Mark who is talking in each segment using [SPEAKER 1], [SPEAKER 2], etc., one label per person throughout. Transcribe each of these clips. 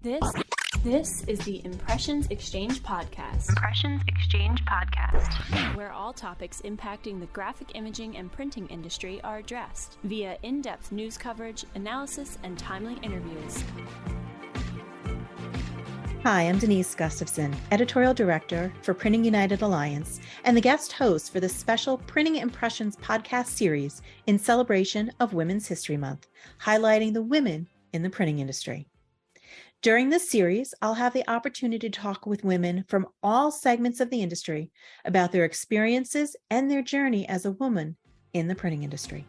[SPEAKER 1] This is the Impressions Exchange Podcast. Where all topics impacting the graphic imaging and printing industry are addressed via in-depth news coverage, analysis, and timely interviews.
[SPEAKER 2] Hi, I'm Denise Gustavson, Editorial Director for Printing United Alliance, and the guest host for the special Printing Impressions podcast series in celebration of Women's History Month, highlighting the women in the printing industry. During this series, I'll have the opportunity to talk with women from all segments of the industry about their experiences and their journey as a woman in the printing industry.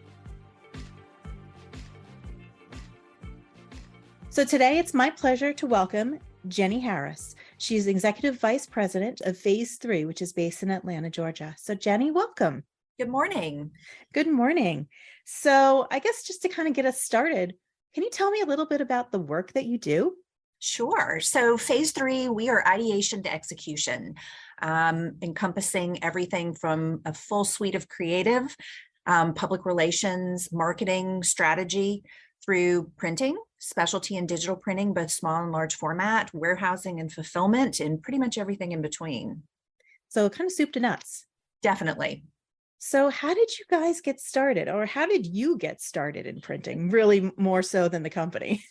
[SPEAKER 2] So today it's my pleasure to welcome Jenny Harris. She's Executive Vice President of Phase 3, which is based in Atlanta, Georgia. So Jenny, welcome.
[SPEAKER 3] Good morning.
[SPEAKER 2] Good morning. So I guess just to kind of get us started, can you tell me a little bit about the work that you do?
[SPEAKER 3] Sure. So Phase 3, we are ideation to execution, encompassing everything from a full suite of creative, public relations, marketing, strategy, through printing, specialty and digital printing, both small and large format, warehousing and fulfillment, and pretty much everything in between.
[SPEAKER 2] So kind of soup to nuts.
[SPEAKER 3] Definitely.
[SPEAKER 2] So how did you guys get started, or how did you get started in printing, really more so than the company?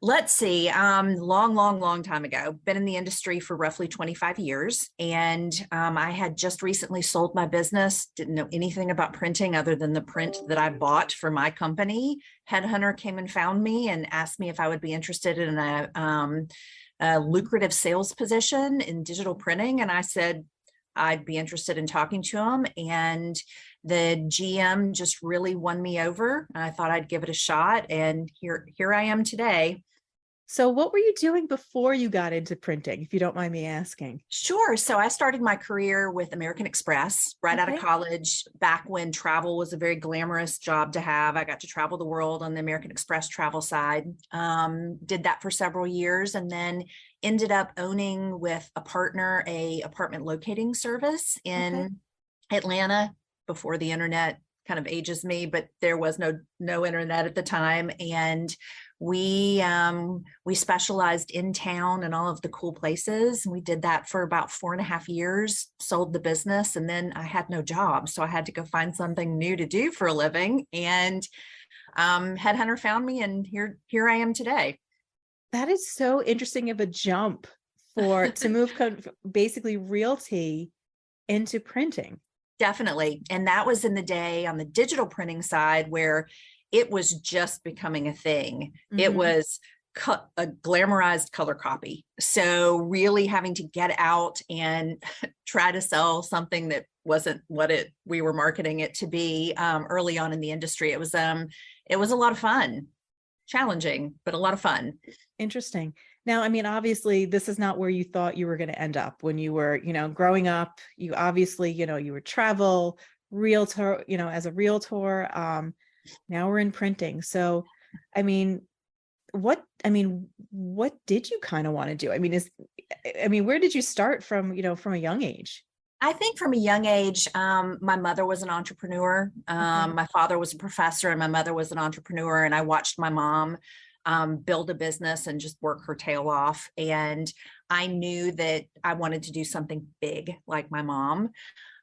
[SPEAKER 3] Let's see, long time ago, been in the industry for roughly 25 years. And I had just recently sold my business, didn't know anything about printing other than the print that I bought for my company. Headhunter came and found me and asked me if I would be interested in a lucrative sales position in digital printing. And I said, I'd be interested in talking to him. And the GM just really won me over. I thought I'd give it a shot. And here I am today.
[SPEAKER 2] So what were you doing before you got into printing, if you don't mind me asking?
[SPEAKER 3] Sure. So I started my career with American Express right out of college, back when travel was a very glamorous job to have. I got to travel the world on the American Express travel side. Did that for several years, and then ended up owning with a partner a apartment locating service in Atlanta before the internet kind of ages me, but there was no internet at the time. And we specialized in town and all of the cool places. We did that for about 4.5 years, sold the business, and then I had no job. So I had to go find something new to do for a living. And Headhunter found me, and here I am today.
[SPEAKER 2] That is so interesting of a jump to move basically realty into printing.
[SPEAKER 3] Definitely. And that was in the day on the digital printing side where it was just becoming a thing. Mm-hmm. It was a glamorized color copy. So really having to get out and try to sell something that wasn't what we were marketing it to be early on in the industry. It was a lot of fun, challenging, but a lot of fun.
[SPEAKER 2] Interesting. Now, I mean, obviously, this is not where you thought you were going to end up when you were, growing up. You obviously, you would travel, realtor, as a realtor. Now we're in printing. So, what did you kind of want to do? Where did you start from, from a young age?
[SPEAKER 3] I think from a young age, my mother was an entrepreneur. My father was a professor and my mother was an entrepreneur. And I watched my mom build a business and just work her tail off. And I knew that I wanted to do something big like my mom.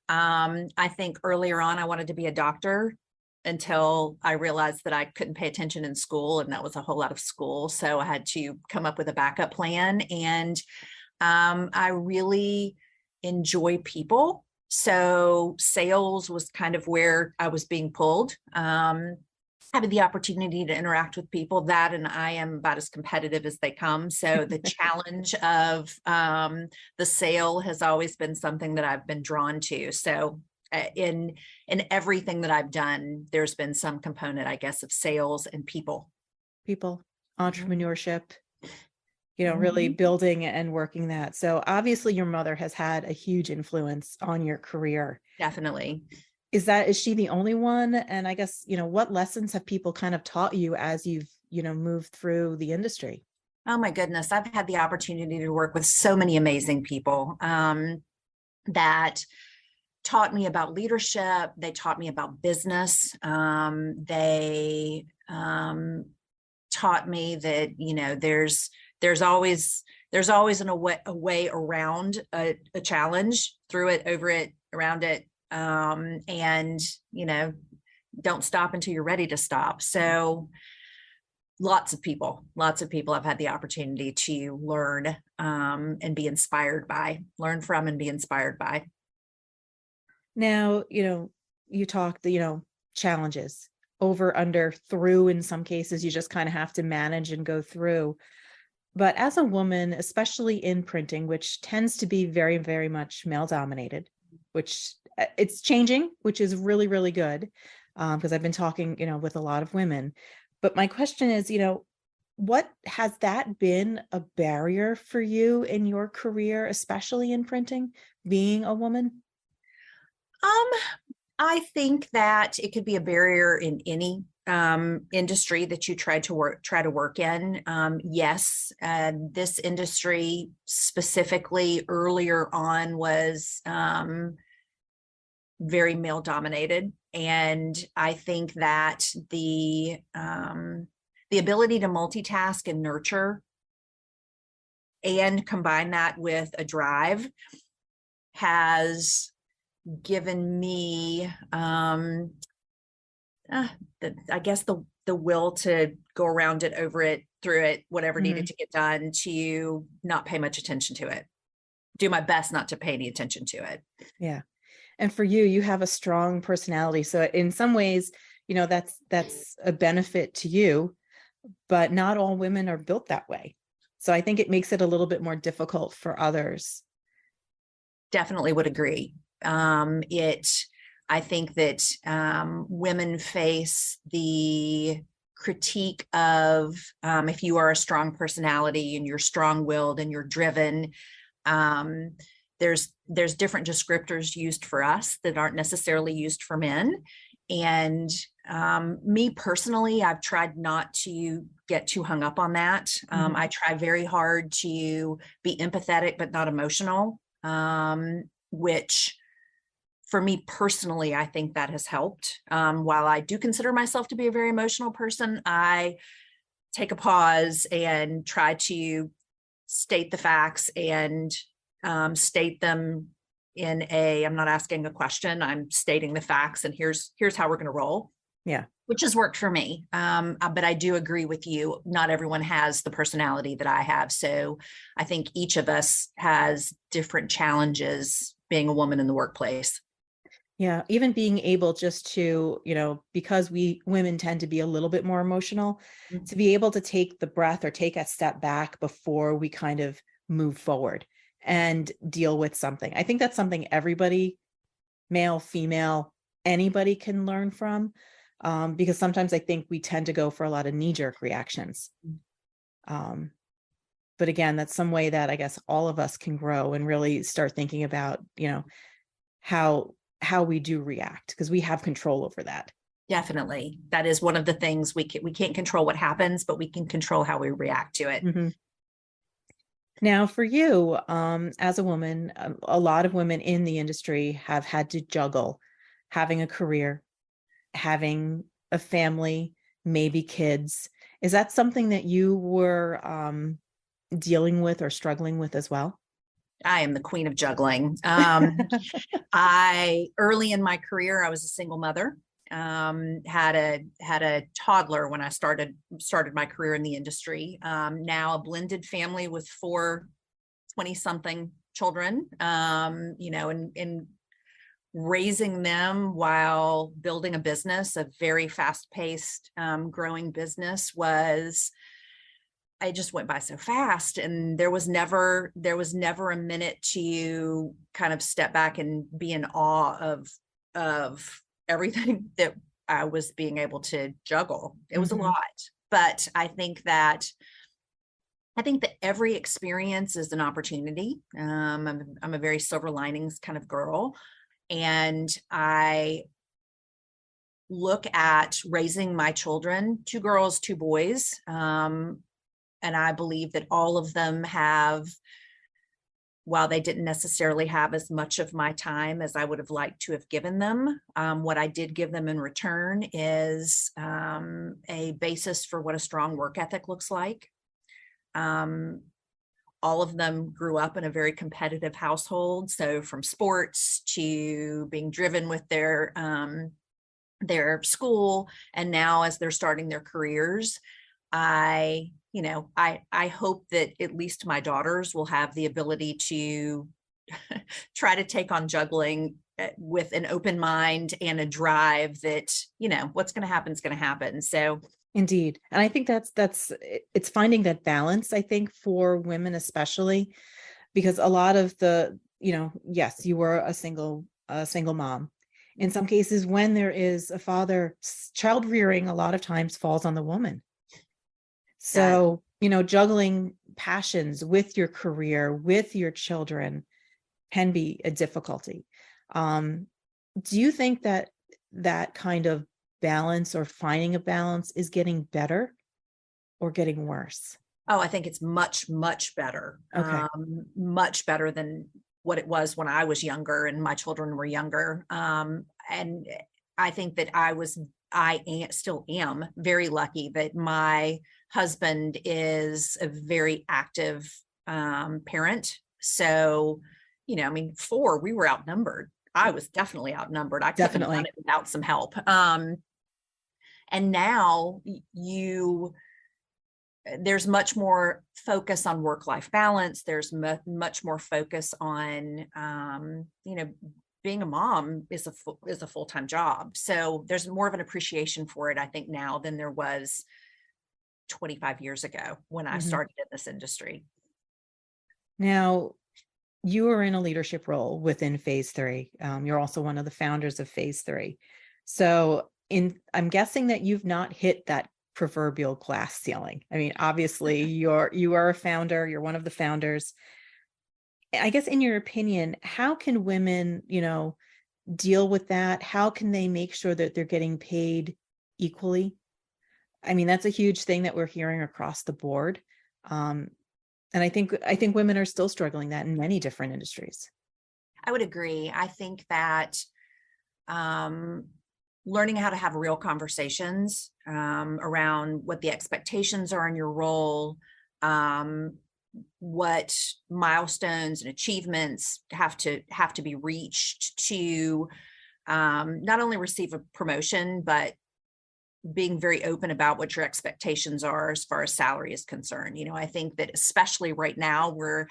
[SPEAKER 3] I think earlier on, I wanted to be a doctor until I realized that I couldn't pay attention in school, and that was a whole lot of school. So I had to come up with a backup plan. And I really enjoy people. So sales was kind of where I was being pulled. Having the opportunity to interact with people, that, and I am about as competitive as they come. So the challenge of the sale has always been something that I've been drawn to. So in everything that I've done, there's been some component, I guess, of sales and people,
[SPEAKER 2] entrepreneurship, really building and working that. So obviously your mother has had a huge influence on your career.
[SPEAKER 3] Definitely.
[SPEAKER 2] Is she the only one? And I guess, what lessons have people kind of taught you as you've, moved through the industry?
[SPEAKER 3] Oh my goodness. I've had the opportunity to work with so many amazing people that taught me about leadership. They taught me about business. They taught me that, there's there's always a way around a challenge, through it, over it, around it. And, don't stop until you're ready to stop. So lots of people have had the opportunity to learn, and be inspired by, learn from and be inspired by.
[SPEAKER 2] Now, you talk the, challenges over, under, through. In some cases, you just kind of have to manage and go through. But as a woman, especially in printing, which tends to be very, very much male dominated, which it's changing, which is really, really good. Because I've been talking, with a lot of women. But my question is, what has that been a barrier for you in your career, especially in printing, being a woman?
[SPEAKER 3] I think that it could be a barrier in any industry that you try to work in. Yes, this industry specifically earlier on was very male dominated, and I think that the ability to multitask and nurture and combine that with a drive has given me I guess the will to go around it, over it, through it, whatever needed to get done, to not pay much attention to it, do my best not to pay any attention to it.
[SPEAKER 2] Yeah. And for you, you have a strong personality. So in some ways, that's a benefit to you, but not all women are built that way. So I think it makes it a little bit more difficult for others.
[SPEAKER 3] Definitely would agree. I think that women face the critique of, if you are a strong personality and you're strong-willed and you're driven, there's different descriptors used for us that aren't necessarily used for men. And me personally, I've tried not to get too hung up on that. I try very hard to be empathetic, but not emotional, which for me personally, I think that has helped. While I do consider myself to be a very emotional person, I take a pause and try to state the facts and state them in I'm not asking a question, I'm stating the facts, and here's how we're going to roll.
[SPEAKER 2] Yeah.
[SPEAKER 3] Which has worked for me. But I do agree with you. Not everyone has the personality that I have. So I think each of us has different challenges being a woman in the workplace.
[SPEAKER 2] Yeah. Even being able just to, because we women tend to be a little bit more emotional, to be able to take the breath or take a step back before we kind of move forward and deal with something. I think that's something everybody, male, female, anybody can learn from. Because sometimes I think we tend to go for a lot of knee-jerk reactions. But again, that's some way that I guess all of us can grow and really start thinking about, how we do react, because we have control over that.
[SPEAKER 3] Definitely. That is one of the things we can't control what happens, but we can control how we react to it.
[SPEAKER 2] Mm-hmm. Now, for you, as a woman, a lot of women in the industry have had to juggle having a career, having a family, maybe kids. Is that something that you were dealing with or struggling with as well?
[SPEAKER 3] I am the queen of juggling. Early in my career, I was a single mother. Had a toddler when I started my career in the industry. Now a blended family with 4 20-something children, and raising them while building a business, a very fast-paced, growing business, I just went by so fast, and there was never a minute to kind of step back and be in awe of everything that I was being able to juggle. It was a lot, but I think that every experience is an opportunity. I'm a very silver linings kind of girl, and I look at raising my children, 2 girls, 2 boys, and I believe that all of them have, while they didn't necessarily have as much of my time as I would have liked to have given them, what I did give them in return is a basis for what a strong work ethic looks like, All of them grew up in a very competitive household. So from sports to being driven with their school, and now as they're starting their careers, I hope that at least my daughters will have the ability to try to take on juggling with an open mind and a drive that, what's going to happen is going to happen. So
[SPEAKER 2] indeed. And I think it's finding that balance, I think, for women, especially because a lot of yes, you were a single mom. In some cases, when there is a father, child rearing a lot of times falls on the woman. So, juggling passions with your career, with your children can be a difficulty. Do you think that kind of balance or finding a balance is getting better or getting worse?
[SPEAKER 3] Oh, I think it's much, much better.
[SPEAKER 2] Okay.
[SPEAKER 3] Much better than what it was when I was younger and my children were younger. And I think that still am very lucky that my husband is a very active parent. So, we were outnumbered. I was definitely outnumbered. I couldn't have done it without some help. And now there's much more focus on work-life balance. There's much more focus on, being a mom is a full-time job. So there's more of an appreciation for it, I think, now than there was 25 years ago when I started in this industry.
[SPEAKER 2] Now, you are in a leadership role within Phase 3. You're also one of the founders of Phase 3. So I'm guessing that you've not hit that proverbial glass ceiling. I mean, obviously you are a founder, you're one of the founders. I guess in your opinion, how can women, deal with that? How can they make sure that they're getting paid equally? I mean, that's a huge thing that we're hearing across the board. And I think women are still struggling that in many different industries.
[SPEAKER 3] I would agree. I think that learning how to have real conversations around what the expectations are in your role, what milestones and achievements have to be reached to not only receive a promotion, but being very open about what your expectations are as far as salary is concerned. I think that especially right now where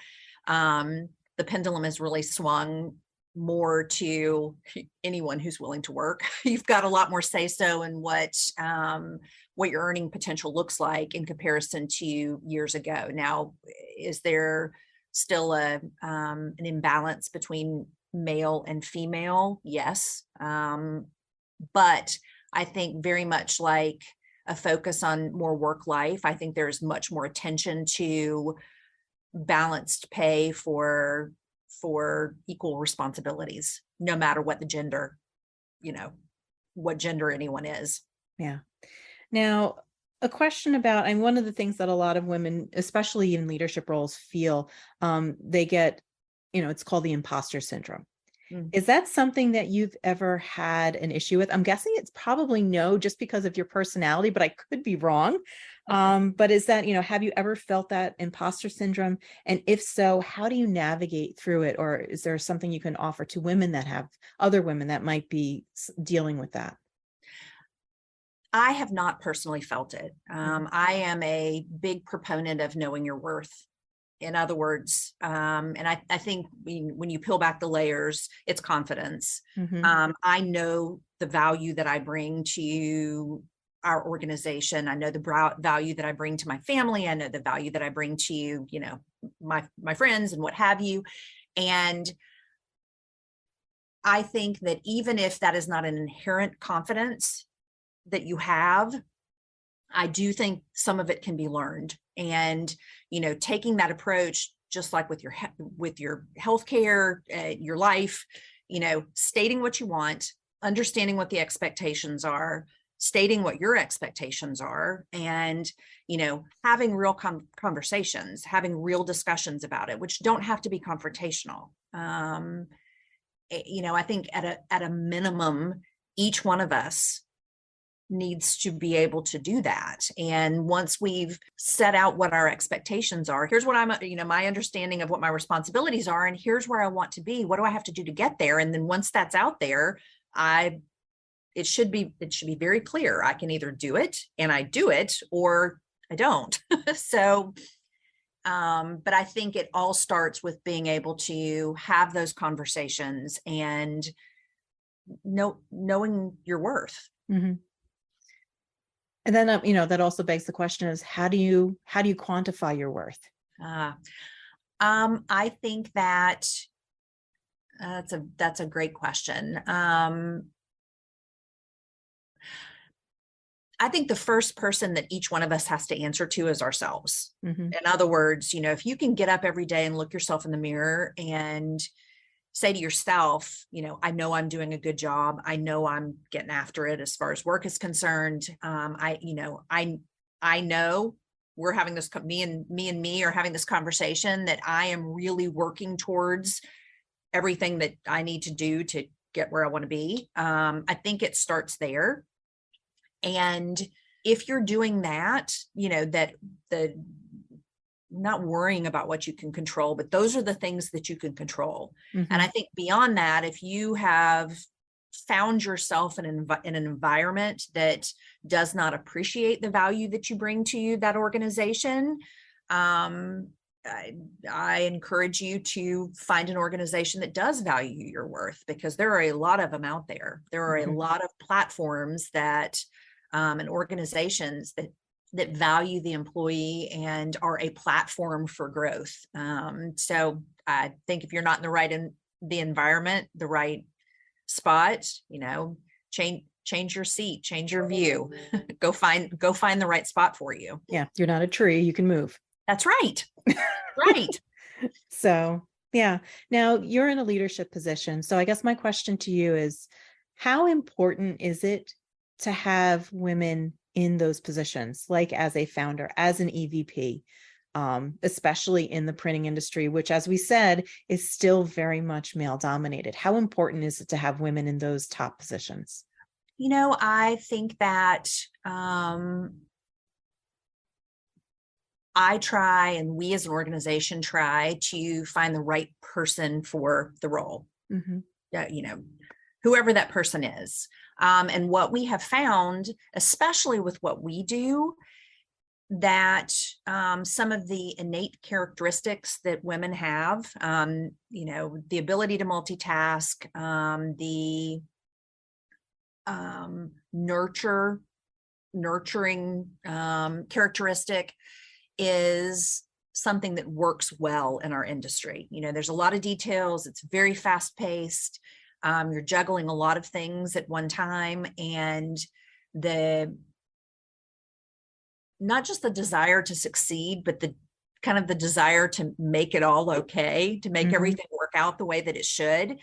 [SPEAKER 3] the pendulum has really swung more to anyone who's willing to work. You've got a lot more say-so in what your earning potential looks like in comparison to years ago. Now, is there still an imbalance between male and female? Yes. But I think very much like a focus on more work life, I think there's much more attention to balanced pay for equal responsibilities, no matter what the gender, what gender anyone is.
[SPEAKER 2] Yeah. Now, a question about, and one of the things that a lot of women, especially in leadership roles, feel they get, it's called the imposter syndrome. Is that something that you've ever had an issue with? I'm guessing it's probably no, just because of your personality, but I could be wrong. But is that, have you ever felt that imposter syndrome? And if so, how do you navigate through it? Or is there something you can offer to women that have other women that might be dealing with that?
[SPEAKER 3] I have not personally felt it. I am a big proponent of knowing your worth. In other words, and I think when you peel back the layers, it's confidence. I know the value that I bring to our organization. I know the value that I bring to my family. I know the value that I bring to, my friends and what have you. And I think that even if that is not an inherent confidence that you have, I do think some of it can be learned. And, taking that approach, just like with your healthcare, your life, stating what you want, understanding what the expectations are, stating what your expectations are, and, having real conversations, having real discussions about it, which don't have to be confrontational. I think at a minimum, each one of us needs to be able to do that. And once we've set out what our expectations are, here's what my understanding of what my responsibilities are, and here's where I want to be. What do I have to do to get there? And then once that's out there, it should be very clear. I can either do it and I do it, or I don't. So, but I think it all starts with being able to have those conversations and knowing your worth.
[SPEAKER 2] Mm-hmm. And then, that also begs the question is, how do you quantify your worth?
[SPEAKER 3] I think that that's a great question. I think the first person that each one of us has to answer to is ourselves.
[SPEAKER 2] Mm-hmm.
[SPEAKER 3] In other words, if you can get up every day and look yourself in the mirror and say to yourself, I know I'm doing a good job. I know I'm getting after it as far as work is concerned. I know we're having this, me and me are having this conversation that I am really working towards everything that I need to do to get where I want to be. I think it starts there. And if you're doing that, that not worrying about what you can control, but those are the things that you can control.
[SPEAKER 2] Mm-hmm.
[SPEAKER 3] And I think beyond that, if you have found yourself in an environment that does not appreciate the value that you bring to that organization, I encourage you to find an organization that does value your worth, because there are a lot of them out there. There are
[SPEAKER 2] Mm-hmm.
[SPEAKER 3] a lot of platforms that and organizations that value the employee and are a platform for growth. So I think if you're not in the environment, the right spot, change your seat, change your view, go find the right spot for you.
[SPEAKER 2] Yeah. You're not a tree, you can move.
[SPEAKER 3] That's right. Right.
[SPEAKER 2] So, yeah. Now you're in a leadership position. So I guess my question to you is, how important is it to have women in those positions, like as a founder, as an EVP, especially in the printing industry, which, as we said, is still very much male dominated? How important is it to have women in those top positions?
[SPEAKER 3] I think that I try, and we as an organization try to find the right person for the role.
[SPEAKER 2] Mm-hmm.
[SPEAKER 3] Whoever that person is. And what we have found, especially with what we do, that some of the innate characteristics that women have, the ability to multitask, the nurturing characteristic is something that works well in our industry. There's a lot of details. It's very fast paced. You're juggling a lot of things at one time, and not just the desire to succeed, but the desire to make it all okay, to make
[SPEAKER 2] Mm-hmm.
[SPEAKER 3] everything work out the way that it should.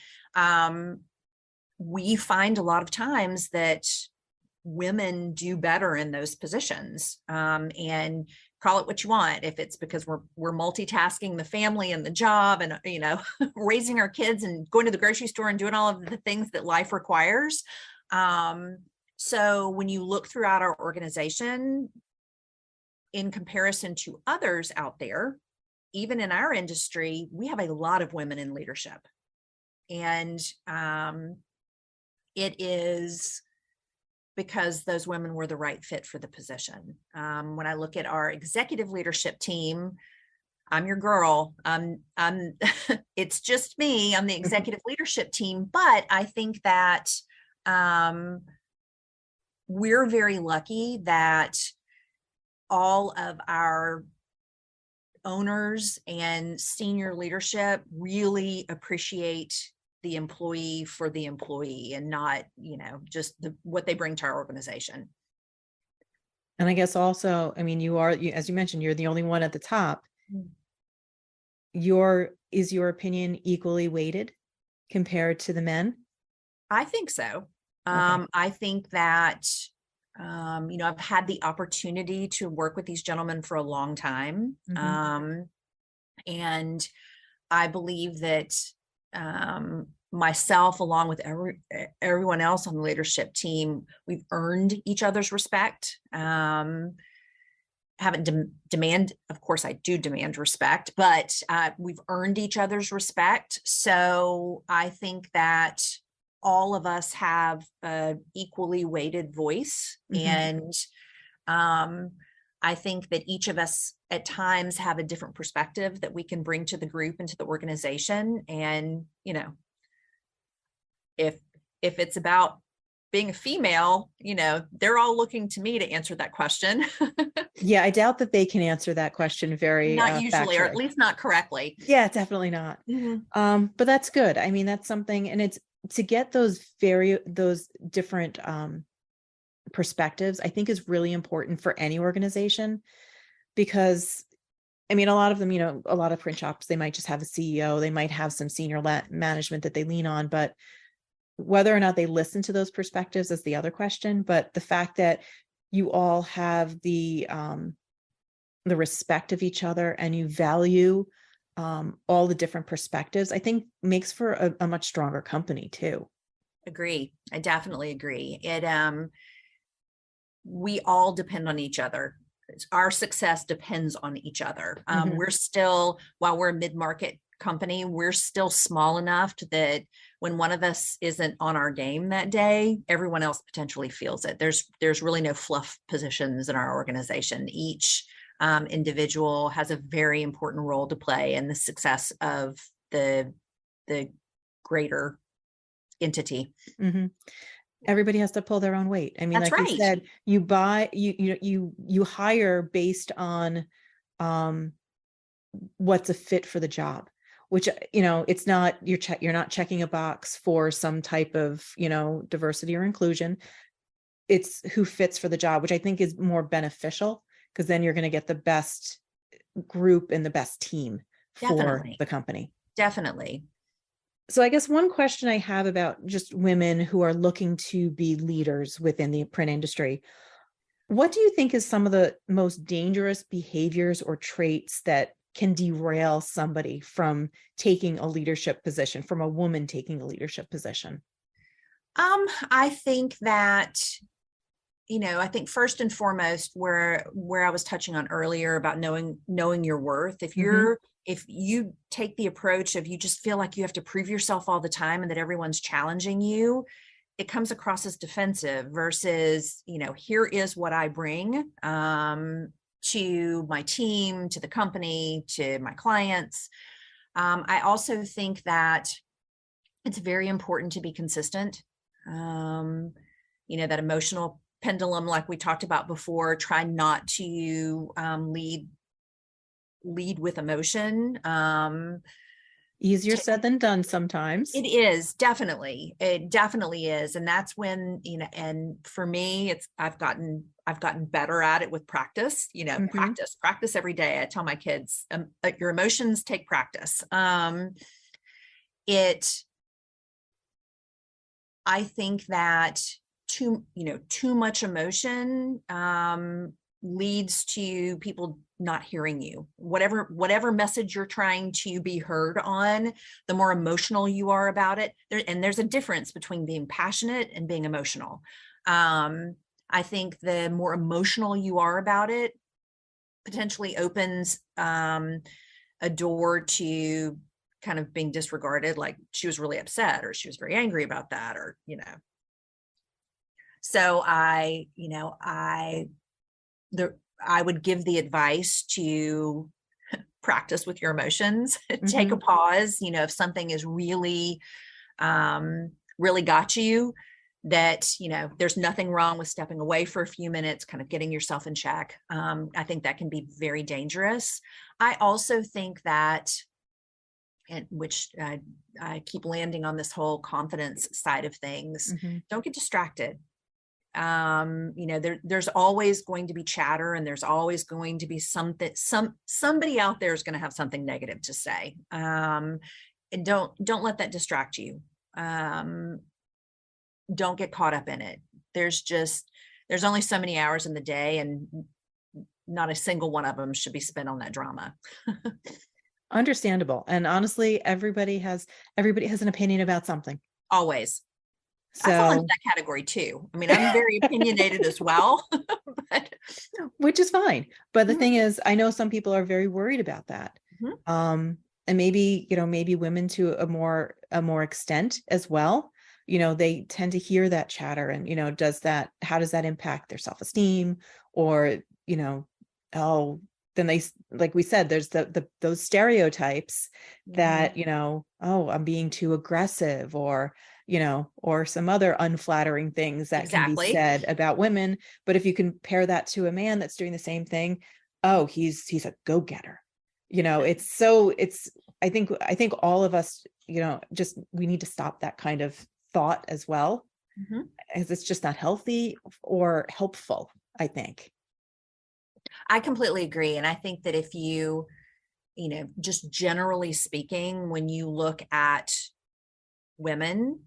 [SPEAKER 3] We find a lot of times that women do better in those positions, and call it what you want. If it's because we're multitasking the family and the job and, raising our kids and going to the grocery store and doing all of the things that life requires. So when you look throughout our organization, in comparison to others out there, even in our industry, we have a lot of women in leadership. And it is because those women were the right fit for the position. When I look at our executive leadership team, I'm your girl. It's just me. I'm the executive leadership team, but I think that we're very lucky that all of our owners and senior leadership really appreciate the employee for the employee, and not, just what they bring to our organization.
[SPEAKER 2] And I guess also, you as you mentioned, you're the only one at the top. Is your opinion equally weighted compared to the men? I
[SPEAKER 3] think so.
[SPEAKER 2] Okay.
[SPEAKER 3] I think that, I've had the opportunity to work with these gentlemen for a long time.
[SPEAKER 2] Mm-hmm.
[SPEAKER 3] And I believe that myself, along with everyone else on the leadership team, we've earned each other's respect. Haven't demand, of course I do demand respect, but we've earned each other's respect. So I think that all of us have an equally weighted voice. And I think that each of us at times have a different perspective that we can bring to the group and to the organization. And, you know, if it's about being a female, you know, they're all looking to me to answer that question.
[SPEAKER 2] Yeah, I doubt that they can answer that question very
[SPEAKER 3] not usually,
[SPEAKER 2] factually.
[SPEAKER 3] or at least not correctly.
[SPEAKER 2] Yeah, definitely not. But that's good. I mean, that's something, and it's to get those different perspectives, I think is really important for any organization, because I mean, a lot of them, you know, a lot of print shops, they might just have a CEO, they might have some senior management that they lean on, but whether or not they listen to those perspectives is the other question. But the fact that you all have the respect of each other and you value all the different perspectives, I think makes for a much stronger company too.
[SPEAKER 3] Agree. I definitely agree. We all depend on each other. Our success depends on each other. We're still, while we're a mid-market company, we're still small enough that when one of us isn't on our game that day, everyone else potentially feels it. There's really no fluff positions in our organization. Each individual has a very important role to play in the success of the greater entity.
[SPEAKER 2] Everybody has to pull their own weight. I mean,
[SPEAKER 3] That's
[SPEAKER 2] like
[SPEAKER 3] right.
[SPEAKER 2] you said, you hire based on what's a fit for the job, which, you know, it's not, you're not checking a box for some type of, you know, diversity or inclusion. It's who fits for the job, which I think is more beneficial, because then you're going to get the best group and the best team for the company.
[SPEAKER 3] Definitely.
[SPEAKER 2] So I guess one question I have about just women who are looking to be leaders within the print industry, what do you think is some of the most dangerous behaviors or traits that can derail somebody from taking a leadership position, from a woman taking a leadership position?
[SPEAKER 3] I think that, you know, I think first and foremost, where I was touching on earlier about knowing your worth, if you take the approach of you just feel like you have to prove yourself all the time and that everyone's challenging you, it comes across as defensive versus, you know, here is what I bring to my team, to the company, to my clients. I also think that it's very important to be consistent. You know, that emotional pendulum, like we talked about before, try not to lead with emotion.
[SPEAKER 2] Easier said than done sometimes.
[SPEAKER 3] It is, definitely. It definitely is. And that's when, you know, and for me, I've gotten better at it with practice, you know, practice every day. I tell my kids, your emotions take practice. I think that too much emotion leads to people not hearing you. Whatever message you're trying to be heard on, the more emotional you are about it. There's a difference between being passionate and being emotional. I think the more emotional you are about it, potentially opens a door to kind of being disregarded, like she was really upset or she was very angry about that, or, you know. So I would give the advice to practice with your emotions, take a pause, you know, if something is really, really got you, that, you know, there's nothing wrong with stepping away for a few minutes, kind of getting yourself in check. I think that can be very dangerous. I also think that, and which I keep landing on this whole confidence side of things, don't get distracted. You know, there's always going to be chatter, and there's always going to be somebody out there is going to have something negative to say. And don't let that distract you. Don't get caught up in it. There's only so many hours in the day, and not a single one of them should be spent on that drama.
[SPEAKER 2] Understandable. And honestly, everybody has an opinion about something.
[SPEAKER 3] Always. I fall into
[SPEAKER 2] So,
[SPEAKER 3] that category too. I mean, I'm very opinionated as well, but
[SPEAKER 2] which is fine. But the
[SPEAKER 3] Mhm.
[SPEAKER 2] thing is, I know some people are very worried about that.
[SPEAKER 3] Mhm.
[SPEAKER 2] And maybe, maybe women to a more extent as well. They tend to hear that chatter and, how does that impact their self-esteem? Or, oh, then like we said, there's those stereotypes that, oh, I'm being too aggressive, or some other unflattering things that can be
[SPEAKER 3] Exactly.
[SPEAKER 2] said about women. But if you compare that to a man that's doing the same thing, oh, he's a go-getter. I think all of us, just we need to stop that kind of thought as well,
[SPEAKER 3] Mhm.
[SPEAKER 2] as it's just not healthy or helpful, I think.
[SPEAKER 3] I completely agree. And I think that if just generally speaking, when you look at women,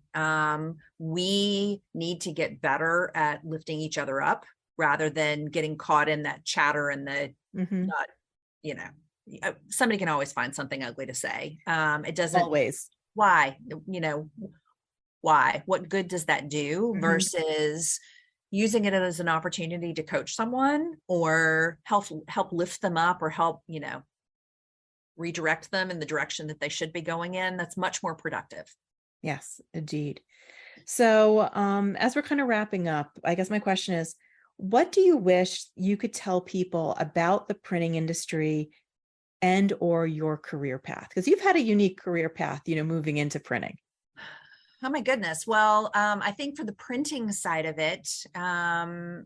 [SPEAKER 3] we need to get better at lifting each other up rather than getting caught in that chatter and the
[SPEAKER 2] Hmm.
[SPEAKER 3] not, somebody can always find something ugly to say. It doesn't,
[SPEAKER 2] Always.
[SPEAKER 3] why, why, what good does that do
[SPEAKER 2] Hmm.
[SPEAKER 3] versus using it as an opportunity to coach someone or help lift them up or help, redirect them in the direction that they should be going in. That's much more productive.
[SPEAKER 2] Yes, indeed. So, as we're kind of wrapping up, I guess my question is, what do you wish you could tell people about the printing industry and or your career path? Because you've had a unique career path, moving into printing.
[SPEAKER 3] Oh my goodness. Well, I think for the printing side of it, that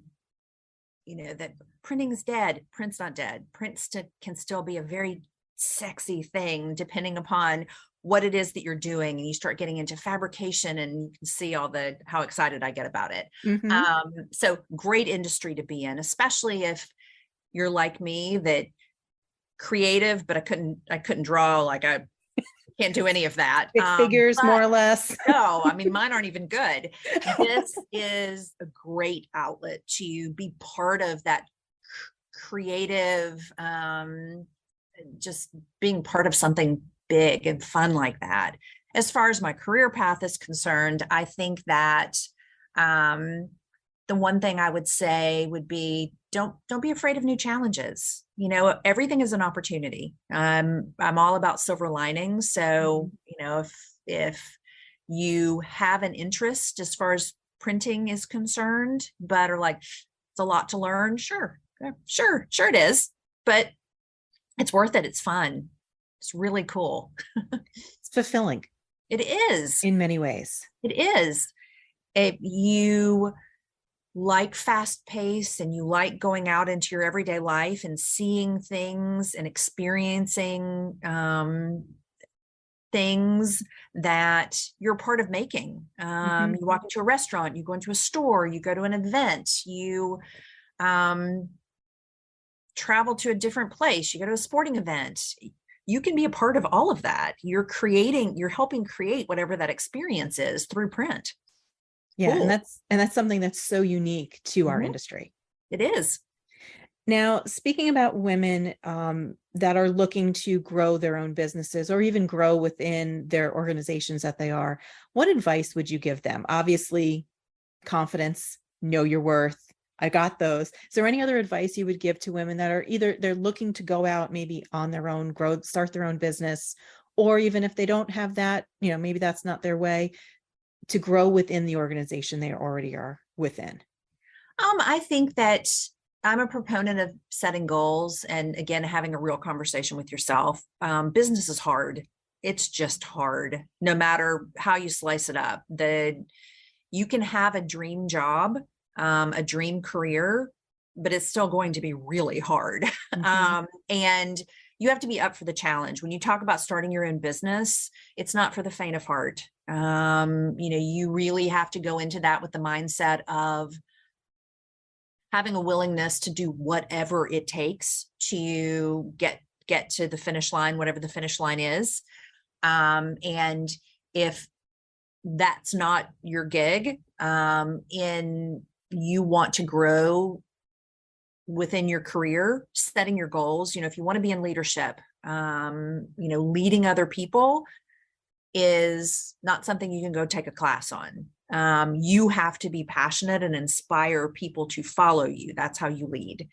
[SPEAKER 3] printing's dead. Print's not dead. Can still be a very sexy thing depending upon what it is that you're doing, and you start getting into fabrication and you can see how excited I get about it.
[SPEAKER 2] Hmm.
[SPEAKER 3] So great industry to be in, especially if you're like me, that creative, but I couldn't draw, like I can't do any of that.
[SPEAKER 2] Stick figures,
[SPEAKER 3] But
[SPEAKER 2] more or less.
[SPEAKER 3] no, I mean, mine aren't even good. This is a great outlet to be part of that creative, just being part of something big and fun like that. As far as my career path is concerned, I think that the one thing I would say would be don't be afraid of new challenges. Everything is an opportunity. I'm all about silver linings. So, if you have an interest as far as printing is concerned, but are like, it's a lot to learn, sure it is, but it's worth it. It's fun. It's really cool.
[SPEAKER 2] It's fulfilling
[SPEAKER 3] It is.
[SPEAKER 2] in many ways.
[SPEAKER 3] It is. If you like fast pace and you like going out into your everyday life and seeing things and experiencing things that you're part of making.
[SPEAKER 2] Hmm.
[SPEAKER 3] You walk into a restaurant, you go into a store, you go to an event, you travel to a different place, you go to a sporting event. You can be a part of all of that. You're helping create whatever that experience is through print.
[SPEAKER 2] Yeah, and
[SPEAKER 3] Cool.
[SPEAKER 2] that's something that's so unique to our
[SPEAKER 3] Mhm.
[SPEAKER 2] industry.
[SPEAKER 3] It is.
[SPEAKER 2] Now, speaking about women that are looking to grow their own businesses or even grow within their organizations that they are, what advice would you give them? Obviously, confidence, know your worth. I got those. Is there any other advice you would give to women that are either they're looking to go out maybe on their own, grow, start their own business, or even if they don't have that, maybe that's not their way, to grow within the organization they already are within?
[SPEAKER 3] I think that I'm a proponent of setting goals and again having a real conversation with yourself. Business is hard. It's just hard, no matter how you slice it up. You can have a dream job, a dream career, but it's still going to be really hard.
[SPEAKER 2] Mhm.
[SPEAKER 3] And you have to be up for the challenge. When you talk about starting your own business, it's not for the faint of heart. You really have to go into that with the mindset of having a willingness to do whatever it takes to get to the finish line, whatever the finish line is. And if that's not your gig, and you want to grow within your career, setting your goals, if you want to be in leadership, Leading other people is not something you can go take a class on. You have to be passionate and inspire people to follow you. That's how you lead.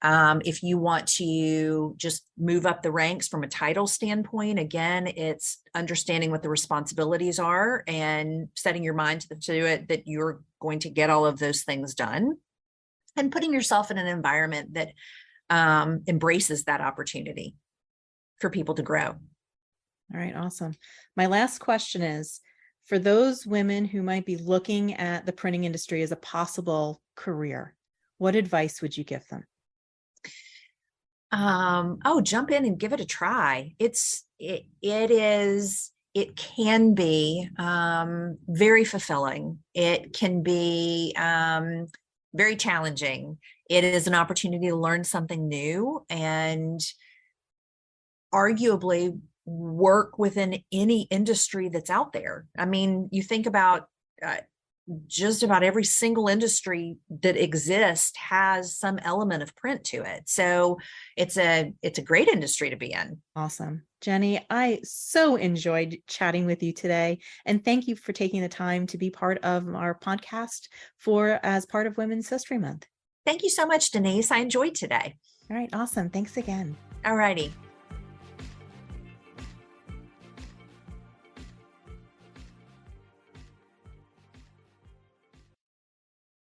[SPEAKER 3] If you want to just move up the ranks from a title standpoint, again, it's understanding what the responsibilities are and setting your mind to it, that you're going to get all of those things done, and putting yourself in an environment that embraces that opportunity for people to grow.
[SPEAKER 2] All right, awesome. My last question is, for those women who might be looking at the printing industry as a possible career, what advice would you give them?
[SPEAKER 3] Jump in and give it a try. It can be very fulfilling. It can be very challenging. It is an opportunity to learn something new and arguably work within any industry that's out there. I mean, you think about just about every single industry that exists has some element of print to it. So it's a great industry to be in.
[SPEAKER 2] Awesome. Jenny, I so enjoyed chatting with you today. And thank you for taking the time to be part of our podcast as part of Women's History Month.
[SPEAKER 3] Thank you so much, Denise. I enjoyed today.
[SPEAKER 2] All right. Awesome. Thanks again.
[SPEAKER 3] All righty.